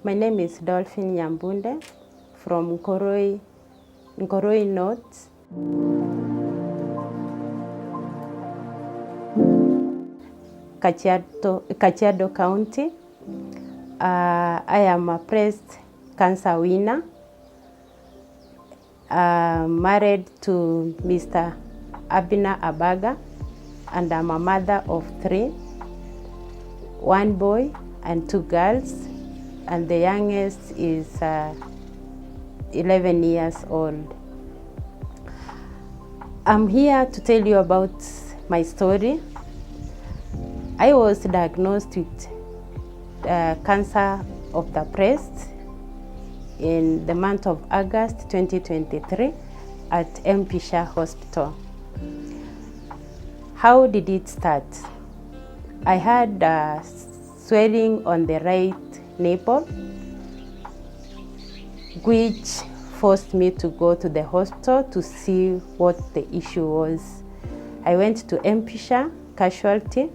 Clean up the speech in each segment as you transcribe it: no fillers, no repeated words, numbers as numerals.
My name is Dolvine Nyambunde from Nkoroi North. Kajiado County. I am a breast cancer winner. Married to Mr. Abina Abaga, and I'm a mother of 3, 1 boy and 2 girls, and the youngest is 11 years old. I'm here to tell you about my story. I was diagnosed with cancer of the breast in the month of August 2023 at Mpisha Hospital. How did it start? I had swelling on the right nipple, which forced me to go to the hospital to see what the issue was. I went to Mpisha Casualty,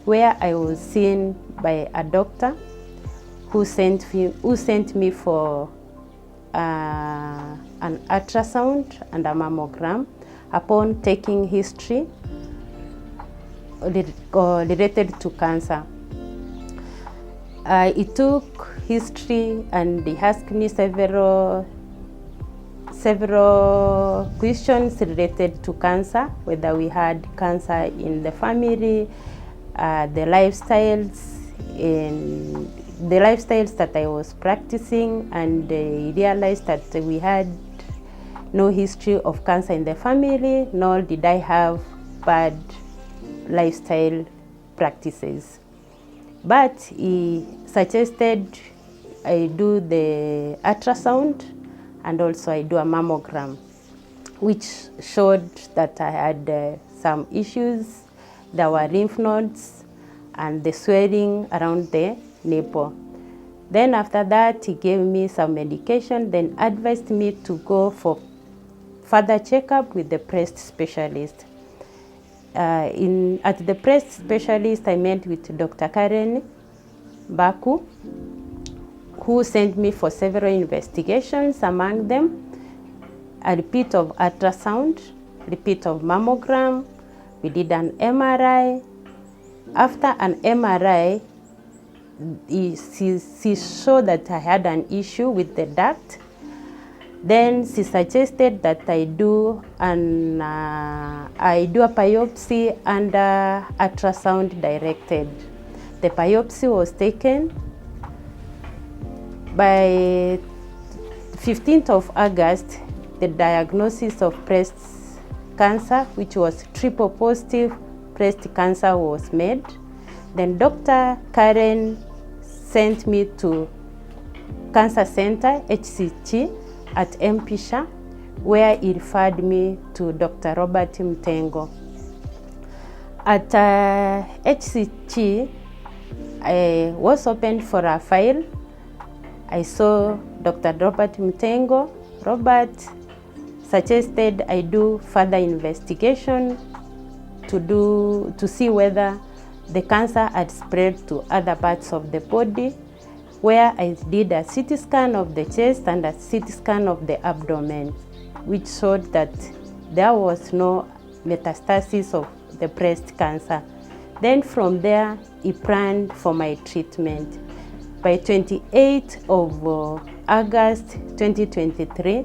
where I was seen by a doctor who sent me for an ultrasound and a mammogram. Upon taking history related to cancer, it took history and he asked me several questions related to cancer, whether we had cancer in the family, the lifestyles that I was practicing, and he realized that we had no history of cancer in the family, nor did I have bad lifestyle practices. But he suggested I do the ultrasound and also I do a mammogram, which showed that I had some issues. There were lymph nodes and the swelling around the nipple. Then after that, he gave me some medication, then advised me to go for further checkup with the breast specialist. At the breast specialist, I met with Dr. Karen Baku, who sent me for several investigations, among them a repeat of ultrasound, repeat of mammogram. We did an MRI. After an MRI, she showed that I had an issue with the duct. Then she suggested that I do a biopsy under ultrasound directed. The biopsy was taken by 15th of August. The diagnosis of breast cancer, which was triple positive breast cancer, was made. Then Dr. Karen sent me to Cancer Center, HCG, at Mpisha, where he referred me to Dr. Robert Mtengo. At HCG, I was opened for a file. I saw Dr. Robert Mtengo. Robert suggested I do further investigation to see whether the cancer had spread to other parts of the body, where I did a CT scan of the chest and a CT scan of the abdomen, which showed that there was no metastasis of the breast cancer. Then from there, he planned for my treatment. By 28th of August 2023,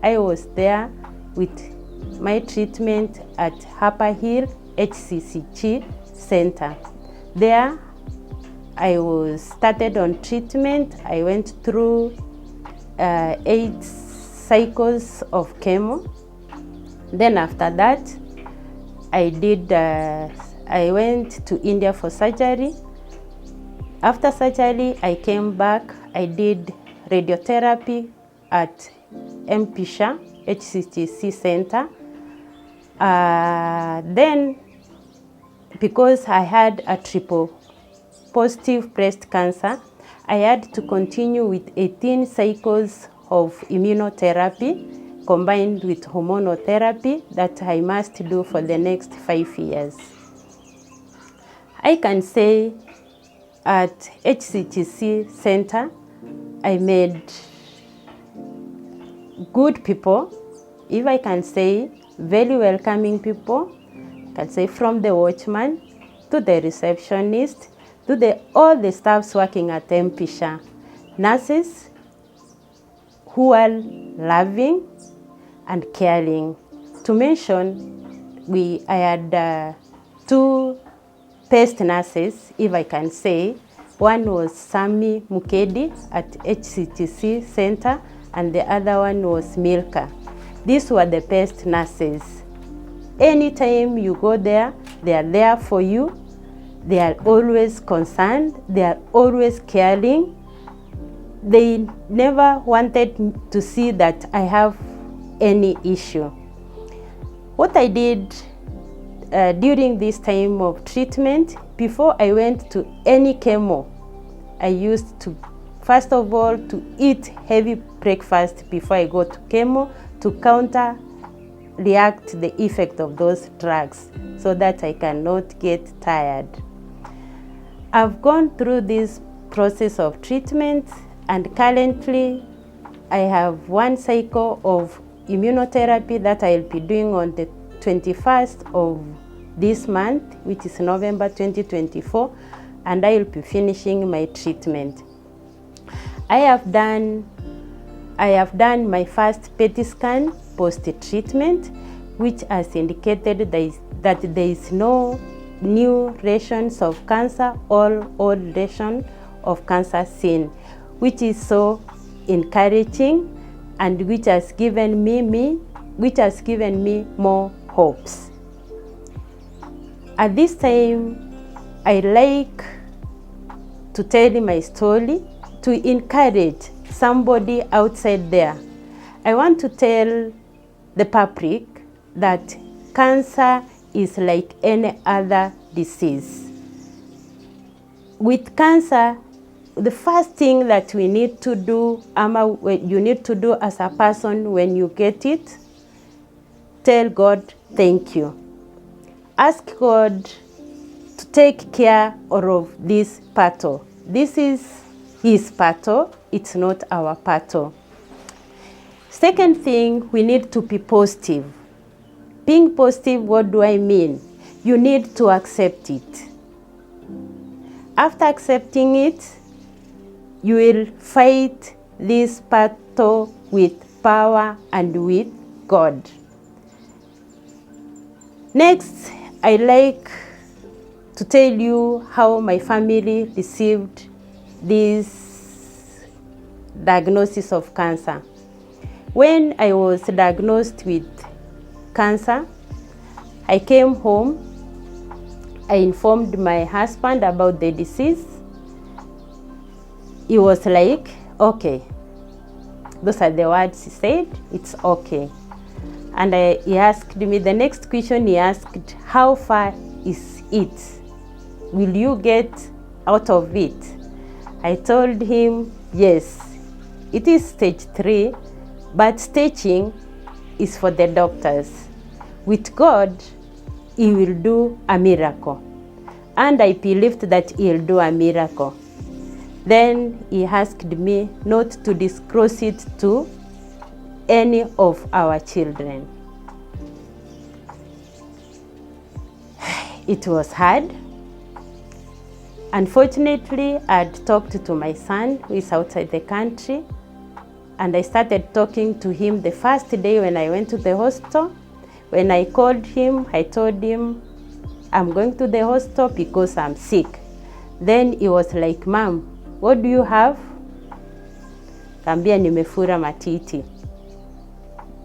I was there with my treatment at Upper Hill HCCG Center. There, I was started on treatment. I went through 8 cycles of chemo. Then after that, I went to India for surgery. After surgery, I came back. I did radiotherapy at Mpisha HCCC Center. Then, because I had a triple positive breast cancer, I had to continue with 18 cycles of immunotherapy combined with hormonal therapy that I must do for the next 5 years. I can say at HCCC Center, I made good people, if I can say, very welcoming people. I can say from the watchman to the receptionist to all the staffs working at MPSHA. Nurses who are loving and caring. To mention, I had 2 pest nurses, if I can say. One was Sami Mukedi at HCTC Center, and the other one was Milka. These were the pest nurses. Anytime you go there, they are there for you. They are always concerned. They are always caring. They never wanted to see that I have any issue. What I did during this time of treatment, before I went to any chemo, I used to, first of all, to eat heavy breakfast before I go to chemo to react the effect of those drugs so that I cannot get tired. I've gone through this process of treatment, and currently I have 1 cycle of immunotherapy that I'll be doing on the 21st of this month, which is November 2024, and I will be finishing my treatment. I have done my first PET scan post-treatment, which has indicated that there is no new lesions of cancer or old lesion of cancer seen, which is so encouraging and which has given me more hopes. At this time, I like to tell my story to encourage somebody outside there. I want to tell the public that cancer is like any other disease. With cancer, the first thing that we need to do, you need to do as a person when you get it, tell God thank you. Ask God to take care of this battle. This is His battle, it's not our battle. Second thing, we need to be positive. Being positive, what do I mean? You need to accept it. After accepting it, you will fight this battle with power and with God. Next, I like to tell you how my family received this diagnosis of cancer. When I was diagnosed with cancer, I came home. I informed my husband about the disease. He was like, okay. Those are the words he said, it's okay. And he asked me, the next question he asked, how far is it? Will you get out of it? I told him, yes, it is stage 3, but staging is for the doctors. With God, He will do a miracle. And I believed that He'll do a miracle. Then he asked me not to disclose it to any of our children. It was hard. Unfortunately, I had talked to my son who is outside the country, and I started talking to him the first day when I went to the hospital. When I called him, I told him, I'm going to the hospital because I'm sick. Then he was like, Mom, what do you have? Kambia nimefura matiti.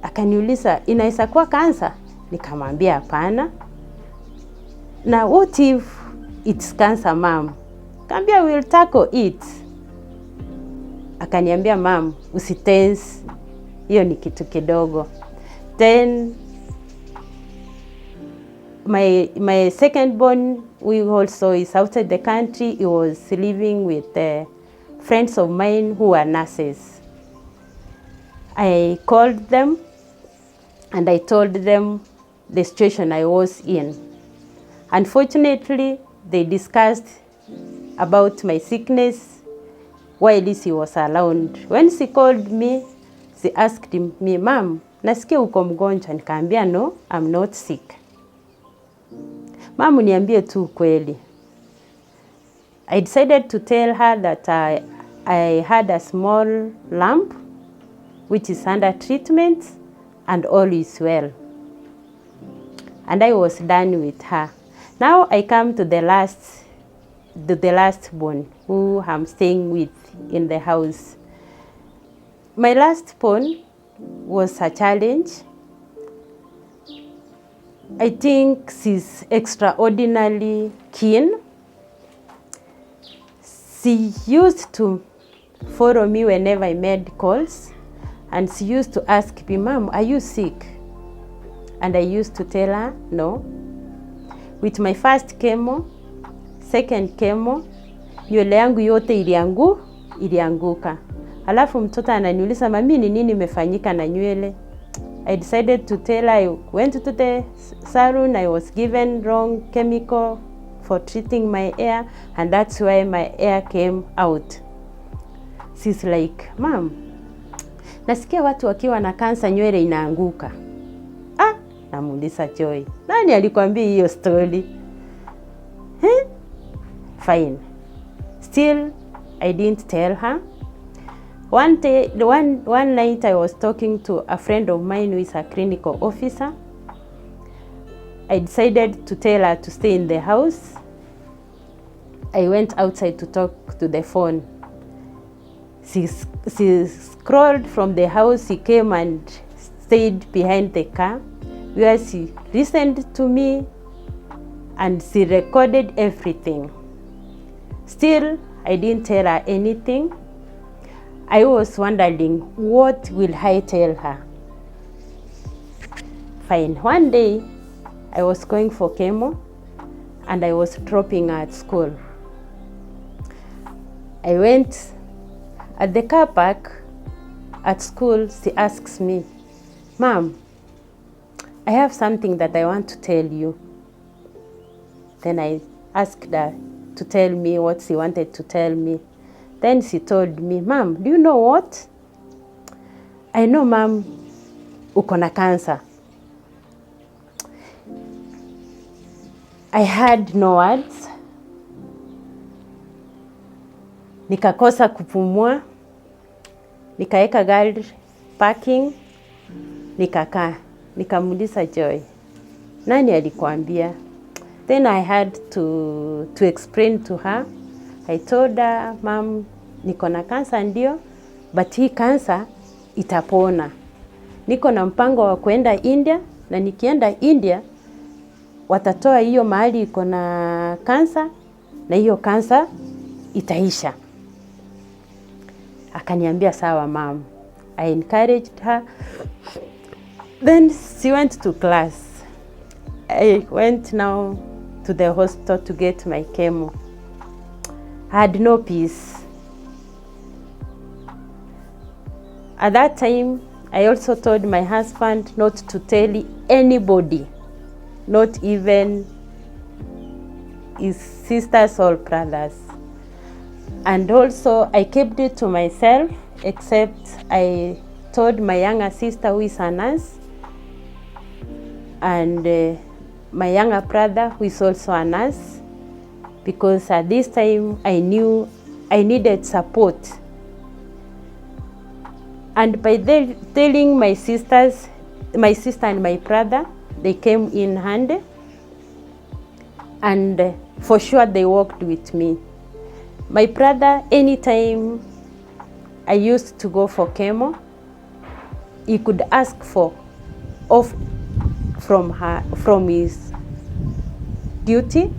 Akaniuliza, inaweza kuwa cancer? Nikamwambia hapana. Na what if it's cancer, Mom? Kambia we'll tackle it. Akaniambia, Mom, usitense. Hiyo ni kitu kidogo. Then my second born, we also is outside the country. He was living with friends of mine who are nurses. I called them and I told them the situation I was in. Unfortunately, they discussed about my sickness while he was around. When she called me, she asked me, Mom, nasikia uko mgonjwa. Nikaambia, no, I'm not sick. Mom, niambie tu kweli. I decided to tell her that I had a small lump which is under treatment and all is well. And I was done with her. Now I come to the last born who I'm staying with in the house. My last born was a challenge. I think she's extraordinarily keen. She used to follow me whenever I made calls, and she used to ask me, Mom, are you sick? And I used to tell her, no. With my first chemo, second chemo, nywele yangu yote ilianguka. Alafu mtoto ananiuliza, mami ni nini imefanyika na nywele? I decided to tell her I went to the salon, I was given wrong chemical for treating my hair, and that's why my hair came out. She's like, Mom, nasikia watu wakiwa na kansa nywele inaanguka. Namuuliza Joy, nani alikwambia hiyo story? Fine. Still, I didn't tell her. One night I was talking to a friend of mine who is a clinical officer. I decided to tell her to stay in the house. I went outside to talk to the phone. She scrolled from the house, she came and stayed behind the car, where she listened to me and she recorded everything. Still, I didn't tell her anything. I was wondering, what will I tell her? Fine. One day, I was going for chemo and I was dropping her at school. I went at the car park at school. She asks me, Mom, I have something that I want to tell you. Then I asked her to tell me what she wanted to tell me. Then she told me, Mom, do you know what? I know, Mom, uko na cancer. I had no words. Nikakosa kupumua. Nikaeka gari parking. Nikakaa. Nikamuuliza Joy, nani alikuambia? Then I had to explain to her. I told her, Mom, niko na kansa ndio, but hii kansa itapona. Niko na mpango wa kwenda India, na nikienda India watatoa hiyo mahali iko na kansa, na hiyo kansa itaisha. Akaniambia sawa, Mom. I encouraged her. Then she went to class. I went now to the hospital to get my chemo. I had no peace. At that time, I also told my husband not to tell anybody, not even his sisters or brothers. And also, I kept it to myself, except I told my younger sister, who is a nurse, and my younger brother, who is also a nurse, because at this time I knew I needed support. And by telling my sister and my brother, they came in handy, and for sure they worked with me. My brother, anytime I used to go for chemo, he could ask for off from his duty,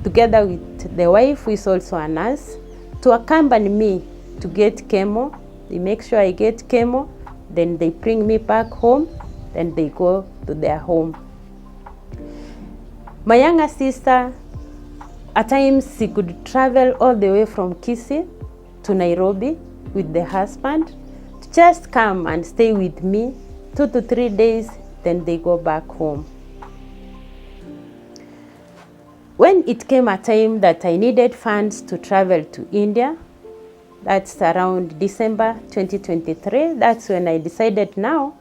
together with the wife, who is also a nurse, to accompany me to get chemo. They make sure I get chemo, then they bring me back home, then they go to their home. My younger sister, at times she could travel all the way from Kisii to Nairobi with the husband to just come and stay with me 2 to 3 days, then they go back home. When it came a time that I needed funds to travel to India, That's around December 2023. That's when I decided now,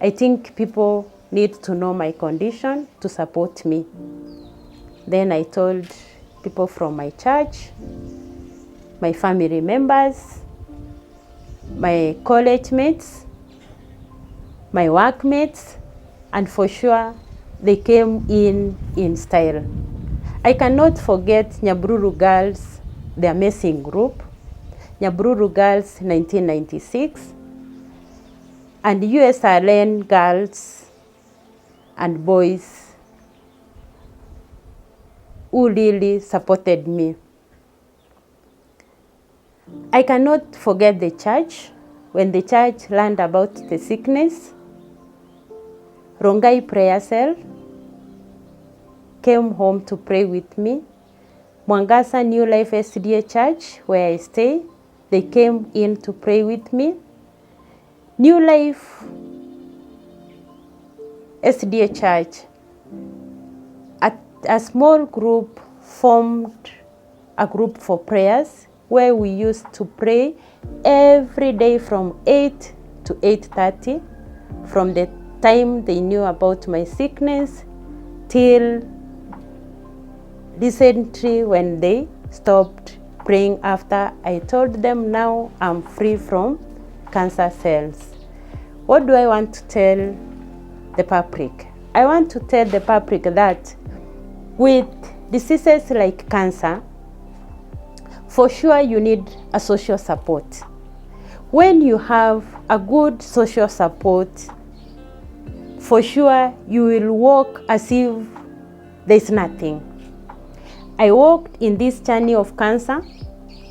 I think people need to know my condition to support me. Then I told people from my church, my family members, my college mates, my workmates, and for sure they came in style. I cannot forget Nyambunde Girls, the amazing group, Nyambunde Girls 1996, and USRN girls and boys who really supported me. I cannot forget the church. When the church learned about the sickness, Rongai Prayer Cell came home to pray with me. Mwangasa New Life SDA Church, where I stay, they came in to pray with me. New Life SDA Church, a small group formed a group for prayers where we used to pray every day from 8 to 8:30, from the time they knew about my sickness till recently when they stopped praying after I told them now I'm free from cancer cells. What do I want to tell the public? I want to tell the public that with diseases like cancer, for sure you need a social support. When you have a good social support, for sure you will walk as if there's nothing. I walked in this journey of cancer.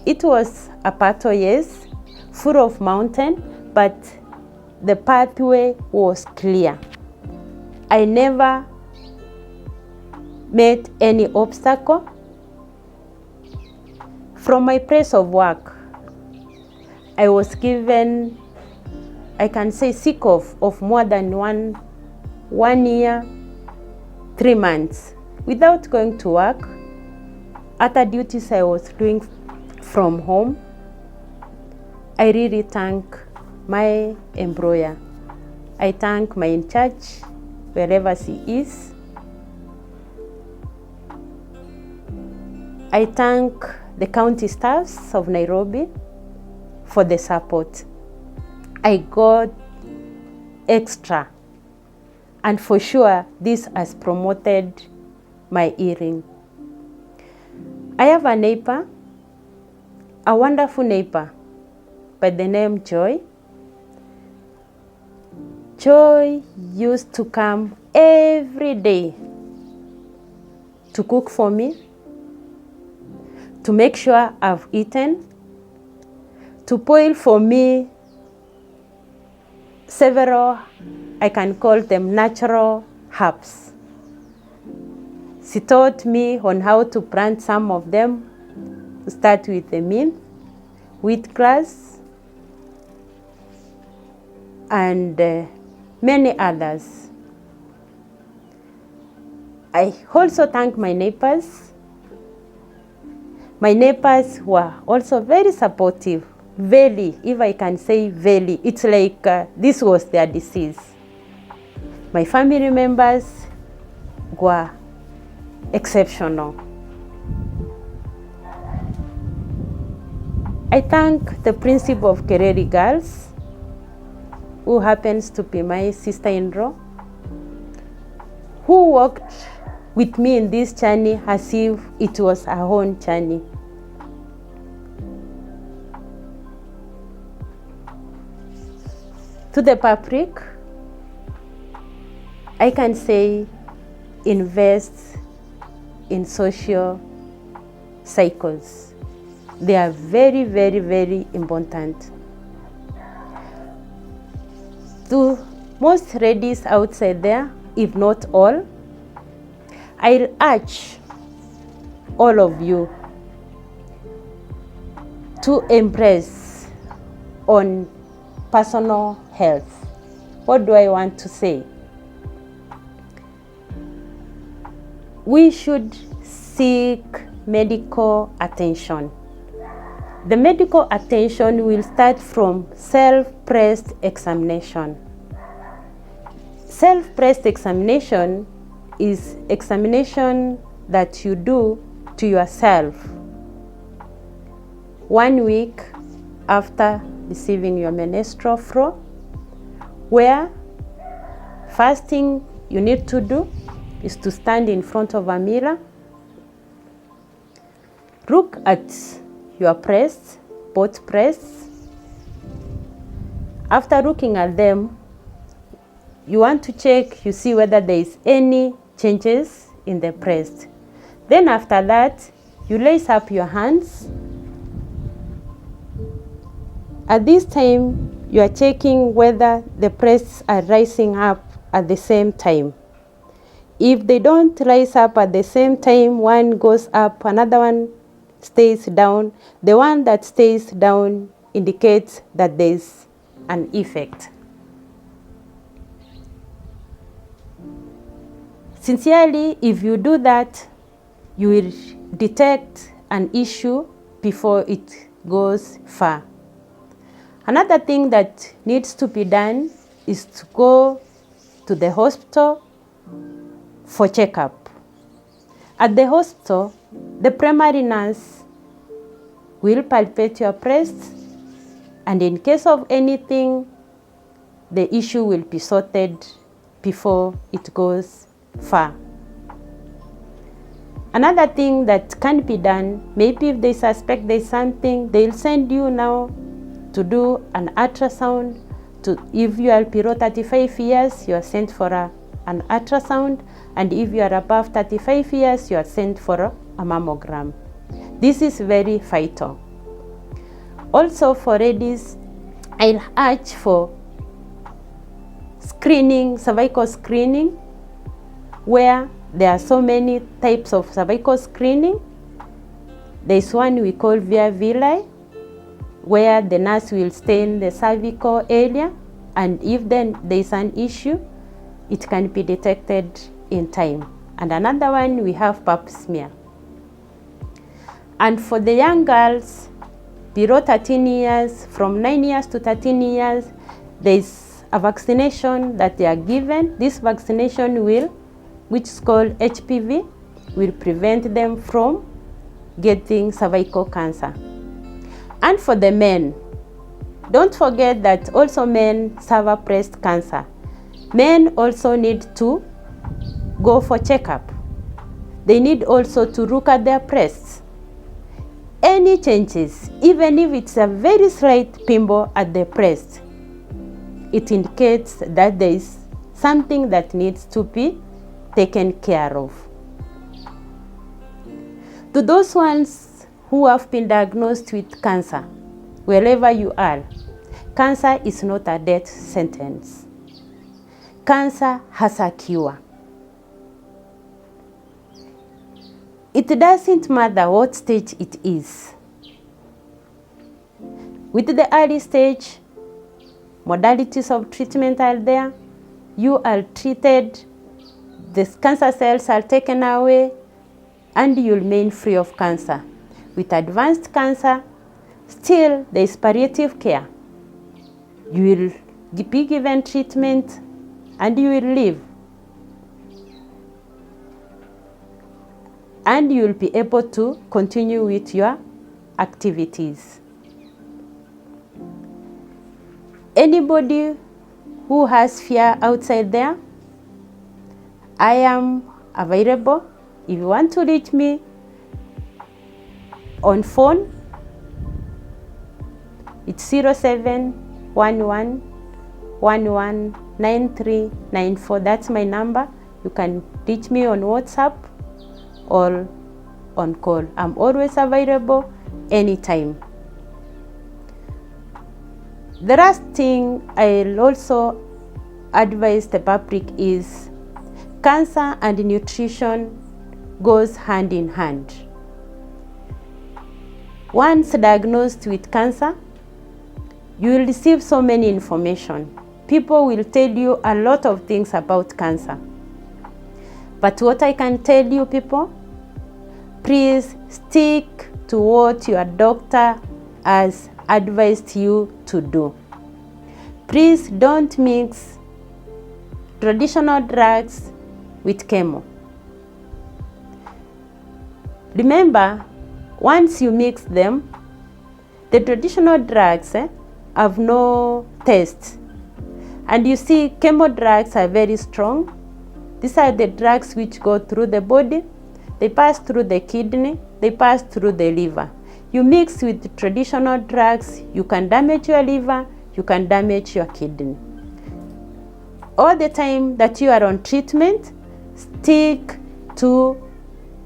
It was a pathway, yes, full of mountain, but the pathway was clear. I never met any obstacle. From my place of work, I was given, I can say, sick of more than one year, 3 months without going to work. Other duties I was doing from home. I really thank my employer. I thank my in charge, wherever she is. I thank the county staffs of Nairobi for the support. I got extra, and for sure this has promoted my healing. I have a neighbor, a wonderful neighbor by the name Joy. Joy used to come every day to cook for me, to make sure I've eaten, to boil for me several, I can call them natural herbs. She taught me on how to plant some of them, to start with the mint, wheatgrass, and many others. I also thank my neighbors. My neighbors were also very supportive, very, if I can say very. It's like this was their disease. My family members were exceptional. I thank the principal of Kereri Girls, who happens to be my sister-in-law, who walked with me in this journey as if it was her own journey. To the public, I can say invest in social cycles. They are very, very, very important. To most ladies outside there, if not all, I'll urge all of you to embrace on personal health. What do I want to say? We should seek medical attention The medical attention will start from self-breast examination. Self-breast examination is examination that you do to yourself 1 week after receiving your menstrual flow, where first thing you need to do is to stand in front of a mirror, look at your breasts, both breasts. After looking at them, you want to check, you see whether there is any changes in the breast. Then after that, you lace up your hands. At this time, you are checking whether the breasts are rising up at the same time. If they don't rise up at the same time, one goes up, another one stays down. The one that stays down indicates that there is an effect. Sincerely, if you do that, you will detect an issue before it goes far. Another thing that needs to be done is to go to the hospital for checkup. At the hospital, the primary nurse will palpate your breast, and in case of anything, the issue will be sorted before it goes far. Another thing that can be done, maybe if they suspect there's something, they'll send you now to do an ultrasound. If you are below 35 years, you are sent for an ultrasound, and if you are above 35 years, you are sent for a mammogram. This is very vital. Also for ladies, I'll urge for screening, cervical screening, where there are so many types of cervical screening. There's one we call via villi, where the nurse will stay in the cervical area, and if then there is an issue, it can be detected in time. And another one, we have pap smear. And for the young girls below 13 years, from 9 years to 13 years, there is a vaccination that they are given. This vaccination which is called HPV, will prevent them from getting cervical cancer. And for the men, don't forget that also men suffer breast cancer. Men also need to go for checkup. They need also to look at their breasts. Any changes, even if it's a very slight pimple at the breast, it indicates that there is something that needs to be taken care of. To those ones who have been diagnosed with cancer, wherever you are, cancer is not a death sentence. Cancer has a cure. It doesn't matter what stage it is. With the early stage, modalities of treatment are there. You are treated, the cancer cells are taken away, and you remain free of cancer. With advanced cancer, still there is palliative care. You will be given treatment and you will live. And you will be able to continue with your activities. Anybody who has fear outside there, I am available. If you want to reach me on phone, it's 0711 119394. That's my number. You can reach me on WhatsApp or on call. I'm always available anytime. The last thing I'll also advise the public is cancer and nutrition goes hand in hand. Once diagnosed with cancer, you will receive so many information. People will tell you a lot of things about cancer. But what I can tell you, people, please stick to what your doctor has advised you to do. Please don't mix traditional drugs with chemo. Remember, once you mix them, the traditional drugs have no taste. And you see, chemo drugs are very strong. These are the drugs which go through the body. They pass through the kidney. They pass through the liver. You mix with traditional drugs, you can damage your liver, you can damage your kidney. All the time that you are on treatment, stick to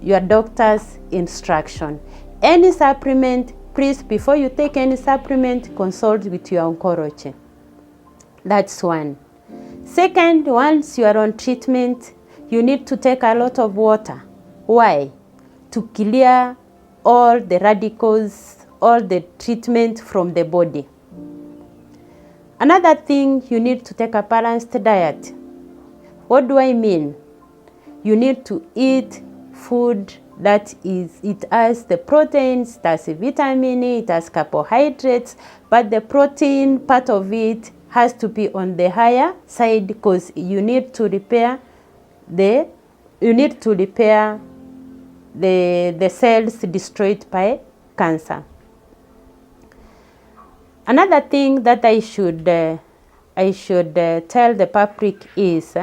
your doctor's instruction. Any supplement, please, before you take any supplement, consult with your oncology. That's one. Second, once you are on treatment, you need to take a lot of water. Why? To clear all the radicals, all the treatment from the body. Another thing, you need to take a balanced diet. What do I mean? You need to eat food that it has the proteins, it has a vitamin, it has carbohydrates, but the protein part of it has to be on the higher side because you need to repair the cells destroyed by cancer. Another thing that I should tell the public is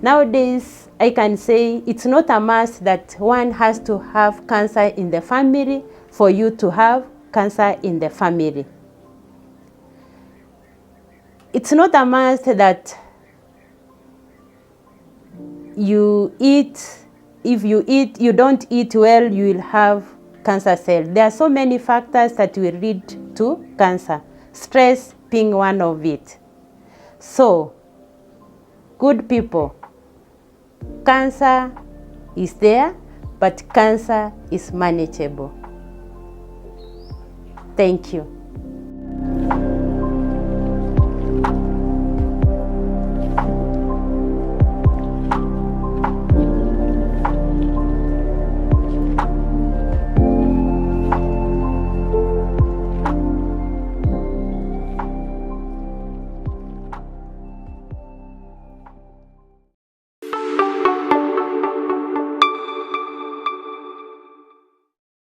nowadays I can say it's not a must that one has to have cancer in the family for you to have cancer in the family. It's not a must that if you don't eat well, you will have cancer cell. There are so many factors that will lead to cancer, stress being one of it. So, good people, cancer is there, but cancer is manageable. Thank you.